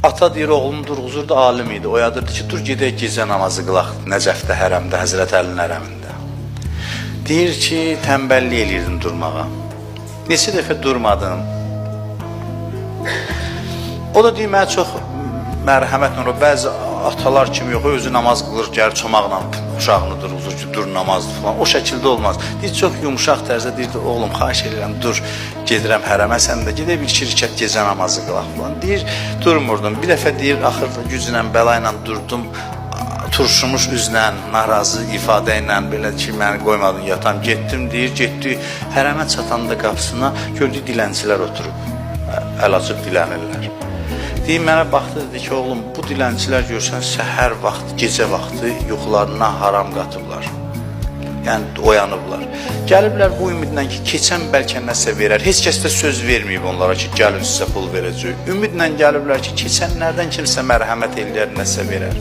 Ata deyir, oğlum durğuzurdu, alim idi. Oyadırdı ki, dur gedək gecə namazı qılaq Nəcəfdə, hərəmdə, Həzrət Əlinin hərəmində. Deyir ki, tənbəllik eləyirdim durmağa. Neçə dəfə durmadım. O da deyir, mənə çox mərhəmətlə, bəzi atalar kimi yox, özü namaz qılır, gəlir çomaqla uşağını durğuzur ki, dur namazdır falan. O şəkildə olmaz. Deyir, çox yumuşaq tərzdə deyir, oğlum, xahiş edirəm, dur, gedirəm hərəmə, sən də gedə bir şirkət gecə namazı qılaq falan. Deyir, durmurdum. Bir dəfə deyir, axırda güclə, bəla ilə durdum, turşumuş üzlə, narazı ifadə ilə, belə ki, məni qoymadın yatam, getdim, deyir, getdi, hərəmə çatanda qapısına gördük, dilənçilər oturub, əl açıb dilənirlər. Deyir, mənə baxdı, dedi ki, oğlum, bu dilənçilər görsən, səhər vaxtı, gecə vaxtı yuxularına haram qatıblar. Yəni, oyanıblar. Gəliblər bu ümidlə ki, keçən bəlkə nəsə verər. Heç kəs də söz verməyib onlara ki, gəlin sizə pul verəcək. Ümidlə gəliblər ki, keçənlərdən kimsə mərhəmət eləyər, nəsə verər.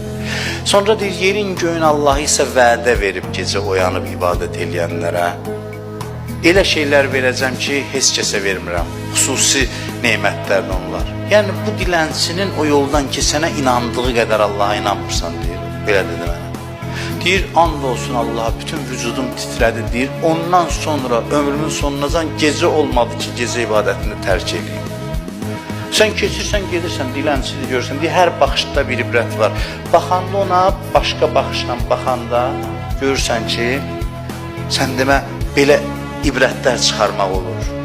Sonra deyir, yerin göyün Allahı isə vədə verib gecə oyanıb ibadət eləyənlərə. Elə şeylər verəcəm ki, heç kəsə vermirəm. Xüsusi neymətlərdən onlar. Yəni, bu dilənçinin o yoldan keçənə inandığı qədər Allaha inanmırsan, deyir. Belə dedi mənə. Deyir, and olsun Allaha, bütün vücudum titrədi, deyir. Ondan sonra ömrümün sonunacan gecə olmadı ki, gecə ibadətini tərk edeyim. Sən keçirsən, gedirsən, dilənçini görürsən, deyir, hər baxışda bir ibrət var. Baxanda ona, başqa baxışla baxanda görürsən ki, sən demə, belə ibrətlər çıxarmaq olur.